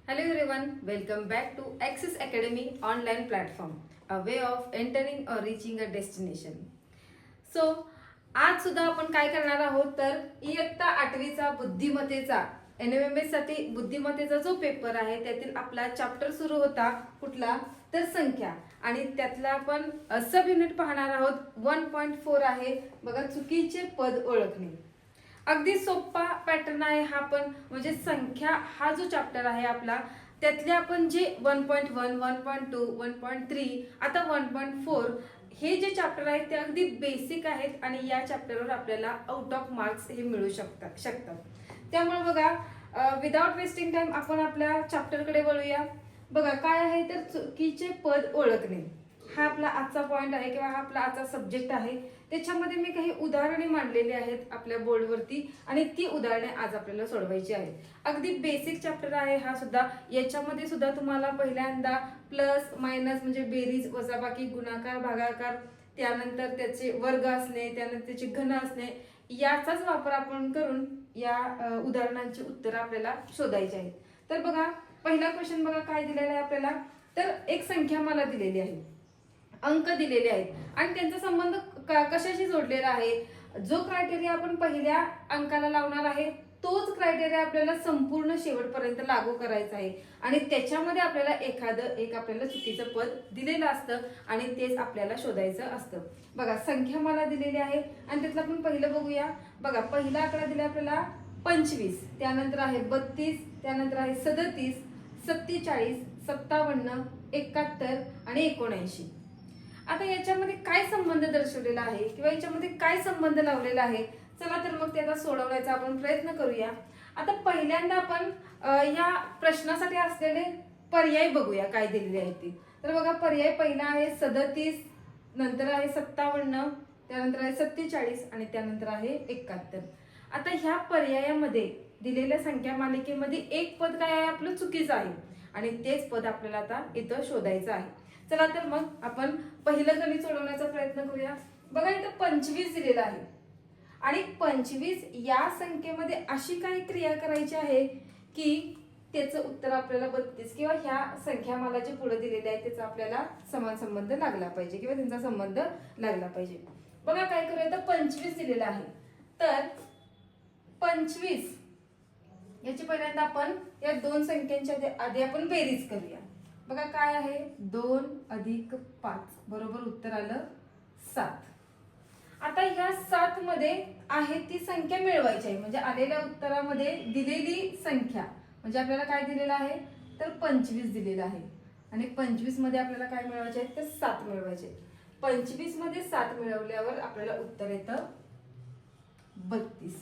Hello everyone, welcome back to Access Academy online platform, a way of entering or reaching a destination. So, आज सुद्धा आपण काय करणार आहोत तर इयत्ता 8वीचा बुद्धिमत्तेचा NMMS साठी बुद्धिमत्तेचा जो पेपर आहे त्यातील आपला चॅप्टर सुरू होता कुठला तर संख्या आणि त्यातला आपण सब युनिट पाहणार आहोत 1.4 आहे बघा चुकीचे पद ओळखणे. अगदी सोपा पॅटर्न आहे हा पण म्हणजे संख्या हा जो चॅप्टर आहे आपला त्यातले आपण जे 1.1, 1.2, 1.3 आता 1.4 हे जे चॅप्टर आहेत ते अगदी बेसिक आहेत आणि या चॅप्टरवर आपल्याला आउट ऑफ मार्क्स हे मिळू शकतात. त्यामुळे बघा विदाउट वेस्टिंग टाइम आपण आपल्या चॅप्टरकडे वळूया. बघा काय आहे तर चुकीचे पद ओळखणे हा आपला आजचा पॉइंट आहे किंवा हा आपला आजचा सब्जेक्ट आहे. त्याच्यामध्ये मी काही उदाहरणे मांडलेली आहेत आपल्या बोर्डवरती आणि ती उदाहरणे आज आपल्याला सोडवायची आहेत. अगदी बेसिक चॅप्टर आहे हा सुद्धा. याच्यामध्ये सुद्धा तुम्हाला पहिल्यांदा प्लस मायनस म्हणजे बेरीज वजाबाकी गुणाकार भागाकार त्यानंतर त्याचे वर्ग असणे त्यानंतर त्याचे घन असणे याचाच वापर आपण करून या उदाहरणांची उत्तरं आपल्याला शोधायची आहेत. तर बघा पहिला क्वेश्चन बघा काय दिलेला आहे आपल्याला तर एक संख्या मला दिलेली आहे अंक दिलेले आहेत आणि त्यांचा संबंध कशाशी जोडलेला आहे. जो क्रायटेरिया आपण पहिल्या अंकाला लावणार आहे तोच क्रायटेरिया आपल्याला संपूर्ण शेवटपर्यंत लागू करायचा आहे आणि त्याच्यामध्ये आपल्याला एक आपल्याला चुकीचं पद दिलेलं असतं आणि तेच आपल्याला शोधायचं असतं. बघा संख्या मला दिलेली आहे आणि त्यातलं आपण पहिलं बघूया. बघा पहिला आकडा दिला आपल्याला 25 त्यानंतर आहे 32 त्यानंतर आहे 37 47 57 71 आणि 79. आता याच्यामध्ये काय संबंध दर्शवलेला आहे किंवा याच्यामध्ये काय संबंध लावलेला आहे चला तर मग ते आता सोडवण्याचा आपण प्रयत्न करूया. आता पहिल्यांदा आपण या प्रश्नासाठी असलेले पर्याय बघूया काय दिलेले आहेत ते. तर बघा पर्याय पहिला आहे 37 नंतर आहे 57 त्यानंतर आहे 47 आणि त्यानंतर आहे 71. आता ह्या पर्यायामध्ये दिलेल्या संख्या मालिकेमध्ये एक पद काय आहे आपलं चुकीचं आहे आणि तेच पद आपल्याला आता इथं शोधायचं आहे. चला तर मग आपण पहिलं गणित सोडवण्याचा प्रयत्न करूया. बघा इथं 25 दिलेलं आहे आणि 25 या संख्येमध्ये अशी काही क्रिया करायची आहे की त्याचं उत्तर आपल्याला 32 किंवा ह्या संख्या मला जे पुढे दिलेले आहे त्याचा आपल्याला समान संबंध लागला पाहिजे किंवा त्यांचा संबंध लागला पाहिजे. बघा काय करूया तर 25 दिलेला आहे तर 25 याची पहिल्यांदा आपण या दोन संख्यांच्या आधी आपण बेरीज करूया. बघा काय आहे 2 अधिक 5 बरोबर उत्तर आलं 7. आता ह्या 7 मध्ये आहे ती संख्या मिळवायची आहे म्हणजे आलेल्या उत्तरामध्ये दिलेली संख्या म्हणजे आपल्याला काय दिलेलं आहे तर 25 दिलेलं आहे आणि 25 मध्ये आपल्याला काय मिळवायचे आहे तर 7 मिळवायचे. 25 मध्ये 7 मिळवल्यावर आपल्याला उत्तर येतं 32.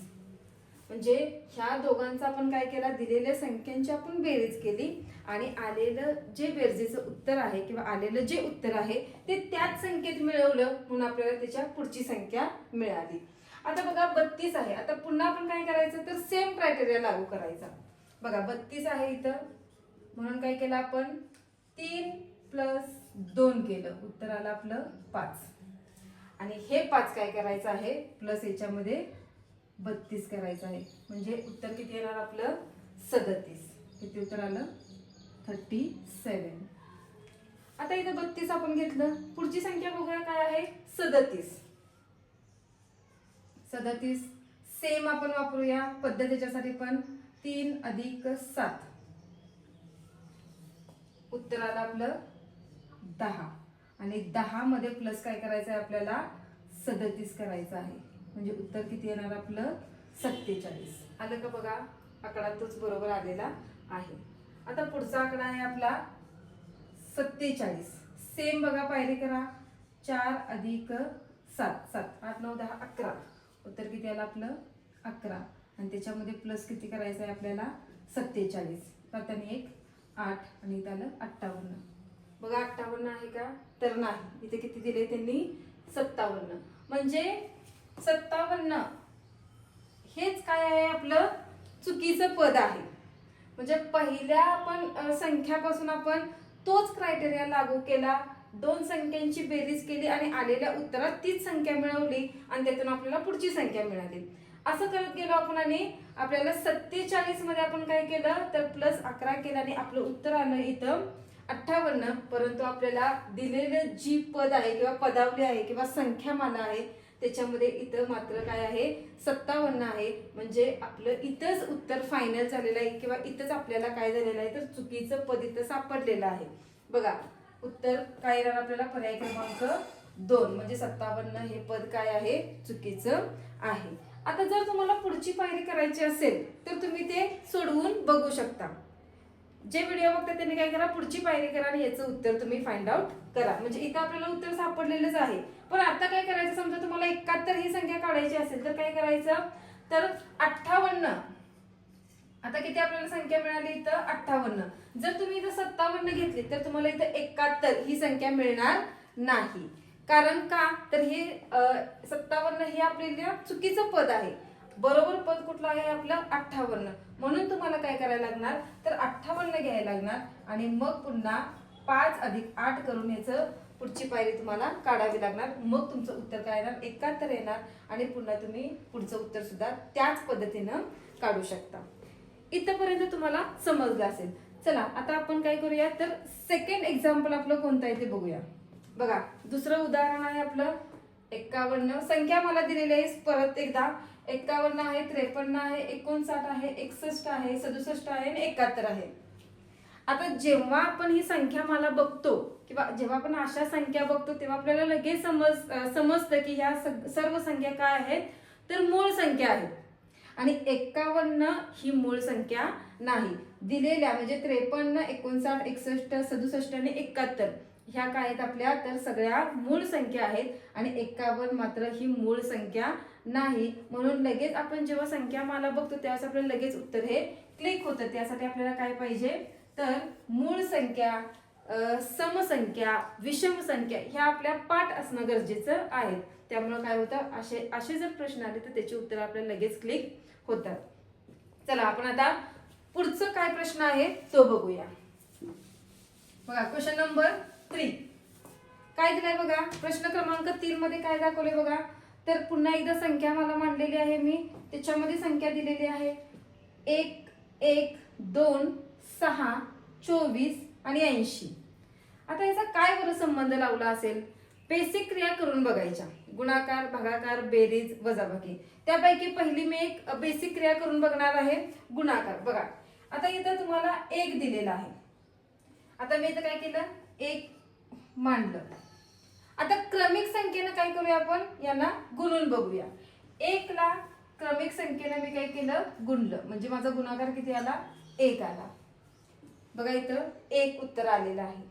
म्हणजे ह्या दोघांचा आपण काय केला दिलेल्या संख्यांची आपण बेरीज केली आणि आलेलं जे बेरजेचं उत्तर आहे किंवा आलेलं जे उत्तर आहे ते त्याच संख्येत मिळवलं म्हणून आपल्याला त्याच्या पुढची संख्या मिळाली. आता बघा 32 आहे. आता पुन्हा आपण काय करायचं तर सेम क्रायटेरिया लागू करायचा. बघा 32 आहे इथं म्हणून काय केलं आपण 3 + 2 केलं उत्तर आलं आपलं 5 आणि हे 5 काय करायचं आहे प्लस याच्यामध्ये 32 करायचं आहे म्हणजे उत्तर किती येणार आपलं 37. किती उत्तर आलं 37. आता इथं 32 आपण घेतलं पुढची संख्या बघूया काय आहे 37. 37 सेम आपण वापरूया पद्धत त्याच्यासाठी पण 3 अधिक 7 उत्तर आलं आपलं 10 आणि 10 मध्ये प्लस काय करायचं आहे आपल्याला 37 करायचं आहे म्हणजे उत्तर किती येणार आपलं 47. आलं का बघा आकडा तोच बरोबर आलेला आहे. आता पुढचा आकडा आहे आपला 47. सेम बघा पायरी करा 4 अधिक 7 7 8 9 10 11 उत्तर किती आलं आपलं 11 आणि त्याच्यामध्ये प्लस किती करायचं आहे आपल्याला 47. आता 1 8 आणि इथं आलं 58. बघा 58 आहे का तर नाही इथे किती दिले त्यांनी 57 म्हणजे 57 हेच काय आहे आपलं चुकीचं पद आहे. म्हणजे पहिल्या आपण संख्यापासून आपण तोच क्रायटेरिया लागू केला दोन संख्यांची बेरीज केली आणि आलेल्या उत्तरात तीच संख्या मिळवली आणि त्यातून आपल्याला पुढची संख्या मिळाली. असं करत गेलो आपण आणि आपल्याला 47 मध्ये आपण काय केलं तर +11 केलं आणि आपलं उत्तर आलं इथं 58. परंतु आपल्याला दिलेलं जी पद आहे किंवा पदावली आहे किंवा संख्यामाला आहे त्याच्यामध्ये इथं मात्र काय आहे 57 आहे. म्हणजे आपलं इथंच उत्तर फायनल झालेलं आहे किंवा इथंच आपल्याला काय झालेलं आहे तर चुकीचं पद इथं सापडलेलं आहे. बघा उत्तर काय येणार आपल्याला पर्याय क्रमांक 2 म्हणजे 57 हे पद काय आहे चुकीचं आहे. आता जर तुम्हाला पुढची पायरी करायची असेल तर तुम्ही ते सोडवून बघू शकता. जे व्हिडिओ बघतात त्यांनी काय करा पुढची पायरी करा आणि याचं उत्तर तुम्ही फाइंड आउट करा. म्हणजे इथं आपल्याला उत्तर सापडलेलंच आहे. पण आता काय करायचं समजा तुम्हाला 71 ही संख्या काढायची असेल तर काय करायचं तर 58. आता किती आपल्याला संख्या मिळाली इथं 58. जर तुम्ही इथं 57 घेतली तर तुम्हाला इथं 71 ही संख्या मिळणार नाही. कारण का तर हे 57 हे आपल्याला चुकीचं पद आहे. बरोबर पद कुठलं आहे आपलं 58. म्हणून तुम्हाला काय करायला लागणार तर 58 घ्यायला लागणार आणि मग पुन्हा 5 + 8 करून याचं पुढची पायरी तुम्हाला काढावी लागणार. मग तुमचं उत्तर काय येणार 71 येणार आणि पुन्हा तुम्ही पुढचं उत्तर सुद्धा त्याच पद्धतीनं काढू शकता. इथपर्यंत तुम्हाला समजलं असेल. चला आता आपण काय करूया तर सेकंड एक्झाम्पल आपलं कोणतं आहे ते बघूया. बघा दुसरं उदाहरण आहे आपलं 51. संख्या मला दिलेली आहे परत एकदा 51 आहे 53 आहे 59 आहे 61 आहे 67 आहे आणि 71 आहे. आता जेव्हा आपण ही संख्या मला बघतो किंवा जेव्हा आपण अशा संख्या बघतो तेव्हा आपल्याला लगेच समजतं की ह्या सर्व संख्या काय आहेत तर मूळ संख्या आहेत आणि 51 ही मूळ संख्या नाही. दिलेल्या म्हणजे 53 59 61 67 आणि 71 ह्या काय आहेत आपल्या तर सगळ्या मूळ संख्या आहेत आणि 51 मात्र ही मूळ संख्या नाही. म्हणून लगेच आपण जेव्हा संख्या माला बघतो त्यावेळेस आपल्याला लगेच उत्तर हे क्लिक होतं. त्यासाठी आपल्याला काय पाहिजे तर मूळ संख्या समसंख्या विषम संख्या ह्या आपल्या पाठ असणं गरजेचं आहे. त्यामुळे काय होतं असे जर प्रश्न आले तर त्याची उत्तर आपल्याला लगेच क्लिक होतात. चला आपण आता पुढचं काय प्रश्न आहे तो बघूया. बघा क्वेश्चन नंबर 3 काय दिलाय बघा. प्रश्न क्रमांक 3 मध्ये काय दाखवले बघा तर पुन्हा एकदा संख्या मला मांडलेली आहे मी. त्याच्यामध्ये संख्या दिलेली आहे 1 1 2 6 24 आणि 80. आता याचा काय बरं संबंध लावला असेल. बेसिक क्रिया करून बघायच्या गुणाकार भागाकार बेरीज वजाबाकी. त्यापैकी पहिली मी एक बेसिक क्रिया करून बघणार आहे गुणाकार. बघा आता इथं तुम्हाला 1 दिलेला आहे. आता मी इथं काय केलं 1 मांडलं. आता क्रमिक संख्येनं काय करूया आपण यांना गुणून बघूया. 1 ला क्रमिक संख्येनं मी काय केलं गुणलं म्हणजे माझा गुणाकार किती आला 1 आला. बघा इथं 1 उत्तर आलेलं आहे.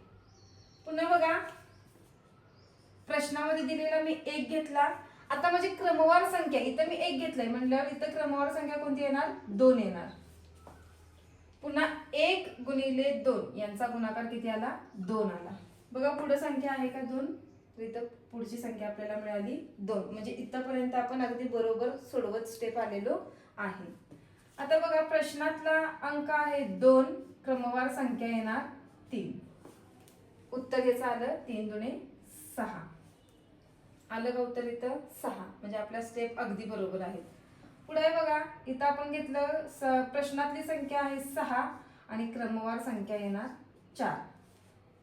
पुन्हा बघा प्रश्नामध्ये दिलेला मी 1 घेतला. आता माझी क्रमवार संख्या इथं मी 1 घेतलंय म्हणल्यावर इथं क्रमवार संख्या कोणती येणार 2 येणार. पुन्हा 1 गुणिले 2 यांचा गुणाकार किती आला 2 आला. बघा पुढे संख्या आहे का 2 तर इथं पुढची संख्या आपल्याला मिळाली 2. म्हणजे इथपर्यंत आपण अगदी बरोबर सोडवत स्टेप आलेलो आहे. आता बघा प्रश्नातला अंक आहे 2 क्रमवार संख्या येणार 3. उत्तर याचं आलं 3 दुणे 6 आलं का उत्तर इथं 6. म्हणजे आपल्या स्टेप अगदी बरोबर आहेत. पुढे बघा इथं आपण घेतलं प्रश्नातली संख्या आहे 6 आणि क्रमवार संख्या येणार 4.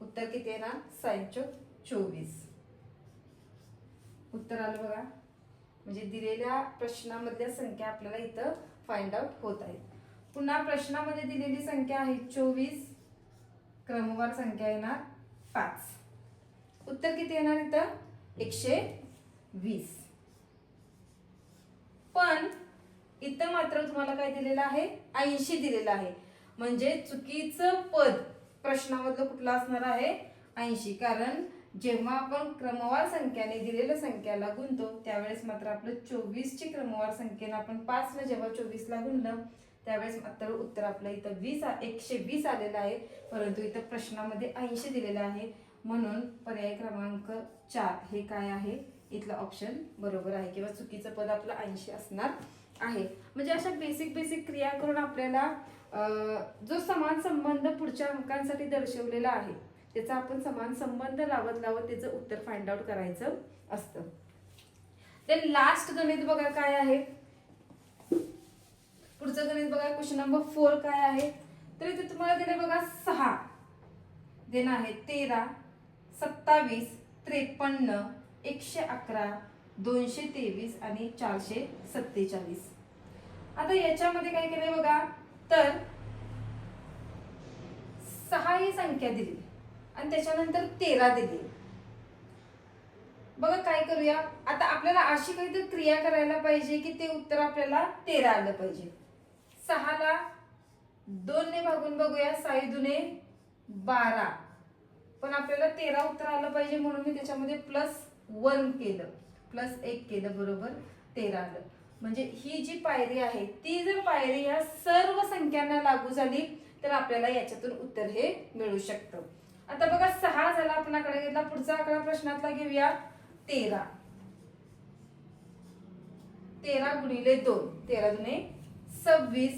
उत्तर किती येणार 6 24. उत्तर आलं बघा. म्हणजे दिलेल्या प्रश्नामधल्या संख्या आपल्याला इथं फाइंड आउट होत आहेत. पुन्हा प्रश्नामध्ये दिलेली संख्या आहे 24 क्रमवार संख्या येणार 5. उत्तर किती येणार इथं 120. पण इथं मात्र तुम्हाला काय दिलेलं आहे 80 दिलेलं आहे. म्हणजे चुकीचं पद प्रश्नामधलं कुठलं असणार आहे 80. कारण जेव्हा आपण क्रमवार संख्याने दिलेल्या संख्याला गुणतो त्यावेळेस मात्र आपलं 24 ची क्रमवार संख्येने आपण 5 ने जेव्हा 24 ला गुणलं त्यावेळेस मात्र उत्तर आपलं इथं 120 आलेलं आहे. परंतु इथं प्रश्नामध्ये 80 दिलेलं आहे. म्हणून पर्याय क्रमांक 4 हे काय आहे इथलं ऑप्शन बरोबर आहे किंवा चुकीचं पद आपलं 80 असणार आहे. म्हणजे अशा बेसिक क्रिया करून आपल्याला जो समान संबंध पुढच्या अंकांसाठी दर्शवलेला आहे त्याचा आपण समान संबंध लावत त्याचं उत्तर फाइंड आउट करायचं असतं. देन लास्ट गणित बघा काय आहे क्वेश्चन नंबर 4 काय आहे, तर इथे तुम्हाला दिले बघा 6 देणं आहे 13, 27, 53, 111, 223 आणि 447. आता याच्यामध्ये काय केलंय बघा, तर 6 ही संख्या दिली आणि त्याच्यानंतर 13 दिली. बघा काय करूया, आता आपल्याला अशी काहीतरी क्रिया करायला पाहिजे की ते उत्तर आपल्याला 13 आलं पाहिजे. 6 ला 2 ने भागून बघूया, 6 दुने 12, पण आपल्याला 13 उत्तर आलं पाहिजे म्हणून मी त्याच्यामध्ये +1 केलं, +1 केलं, बरोबर 13 आलं. म्हणजे ही जी पायरी आहे ती जर पायरी या सर्व संख्यांना लागू झाली तर आपल्याला याच्यातून उत्तर हे मिळू शकतं. आता बघा 6 झाला आपण आकडा घेतला, पुढचा आकडा प्रश्नातला घेऊया 13. 13 गुणिले 2, 13 दुने 26,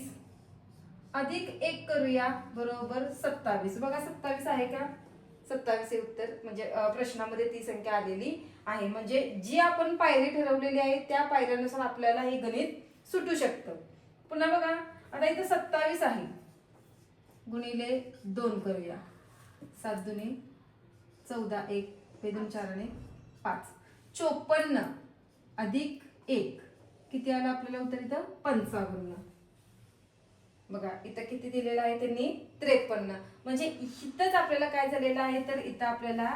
अधिक 1 करूया, बरोबर 27. बघा 27 आहे का, 27 हे उत्तर, म्हणजे प्रश्नामध्ये ती संख्या आलेली आहे. म्हणजे जी आपण पायरी ठरवलेली आहे त्या पायऱ्यानुसार आपल्याला हे गणित सुटू शकतं. पुन्हा बघा आता इथे 27 आहे, गुणिले 2 करूया, 7 दुने 14, 1 2 4 आणि 5, 54 अधिक 1 किती आलं आपल्याला उत्तर इथं 55. बघा इथं किती दिलेलं आहे त्यांनी 53. म्हणजे इथंच आपल्याला काय झालेलं आहे, तर इथं आपल्याला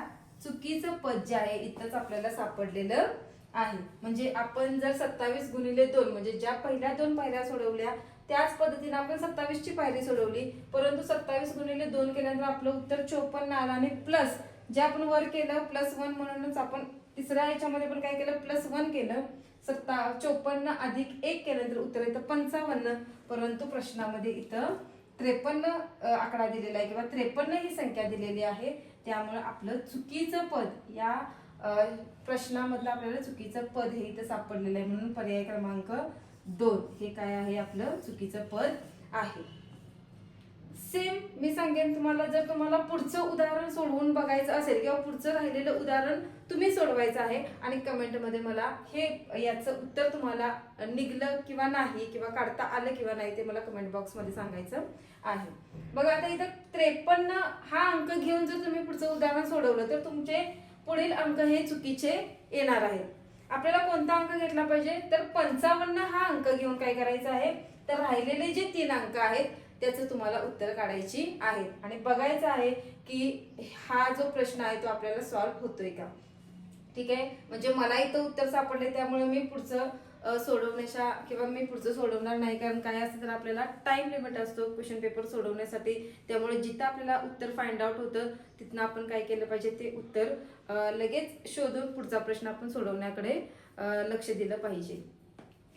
चुकीचं पद जे आहे इथंच आपल्याला सापडलेलं आहे. म्हणजे आपण जर 27 गुणिले 2 म्हणजे ज्या पहिल्या 2 पायऱ्या सोडवल्या त्याच पद्धतीने आपण 27 ची पायरी सोडवली, परंतु 27 गुणिले 2 केल्यानंतर आपलं उत्तर 54 आलं आणि प्लस जे आपण वर केलं +1 म्हणूनच आपण तिसऱ्या याच्यामध्ये पण काय केलं +1 केलं. 54 अधिक 1 केल्यानंतर उत्तर येतं 55. परंतु प्रश्नामध्ये इथं 53 आकडा दिलेला आहे किंवा 53 ही संख्या दिलेली आहे, त्यामुळे आपलं चुकीचं पद या प्रश्नामधलं आपल्याला चुकीचं पद हे इथं सापडलेलं आहे, म्हणून पर्याय क्रमांक 2 हे काय आहे, आपलं चुकीचं पद आहे. सेम मी सांगेन तुम्हाला, जर तुम्हाला पुढचं उदाहरण सोडवून बघायचं असेल किंवा पुढचं राहिलेलं उदाहरण तुम्ही सोडवायचं आहे आणि कमेंटमध्ये मला हे याचं उत्तर तुम्हाला निघलं किंवा नाही किंवा काढता आलं किंवा नाही ते मला कमेंट बॉक्समध्ये सांगायचं आहे. बघा आता इथं 53 हा अंक घेऊन जर तुम्ही पुढचं उदाहरण सोडवलं तर तुमचे पुढील अंक हे चुकीचे येणार आहेत. आपल्याला कोणता अंक घेतला पाहिजे, तर 55 हा अंक घेऊन काय करायचं आहे, तर राहिलेले जे 3 अंक आहेत त्याचं तुम्हाला उत्तर काढायची आहेत आणि बघायचं आहे की हा जो प्रश्न आहे तो आपल्याला सॉल्व्ह होतोय का. ठीक आहे, म्हणजे मला इथं उत्तर सापडले त्यामुळे मी पुढचं सोडवण्याच्या किंवा मी पुढचं सोडवणार नाही, कारण काय असतं तर आपल्याला टाइम लिमिट असतो क्वेश्चन पेपर सोडवण्यासाठी, त्यामुळे जिथं आपल्याला उत्तर फाइंड आउट होतं तिथनं आपण काय केलं पाहिजे, ते उत्तर लगेच शोधून पुढचा प्रश्न आपण सोडवण्याकडे लक्ष दिलं पाहिजे.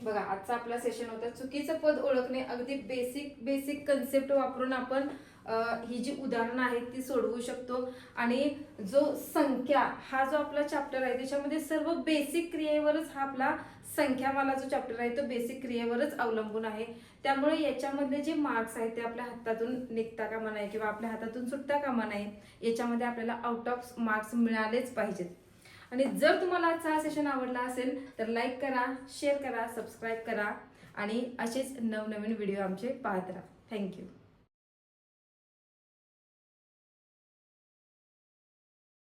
बघा आजचा आपला सेशन होता चुकीचं पद ओळखणे. अगदी बेसिक कन्सेप्ट वापरून आपण ही जी उदाहरणं आहेत ती सोडवू शकतो. आणि जो संख्या हा जो आपला चॅप्टर आहे त्याच्यामध्ये सर्व बेसिक क्रियेवरच हा आपला संख्यावाला जो चॅप्टर आहे तो बेसिक क्रियेवरच अवलंबून आहे. त्यामुळे याच्यामधले जे मार्क्स आहेत ते आपल्या हातातून निघता कामा नये किंवा आपल्या हातातून सुटता कामा नये. याच्यामध्ये आपल्याला आउट ऑफ मार्क्स मिळालेच पाहिजेत. आणि जर तुम्हाला आजचा हा सेशन आवडला असेल तर लाईक करा, शेअर करा, सबस्क्राईब करा आणि असेच नवनवीन व्हिडिओ आमचे पाहत राहा. थँक्यू.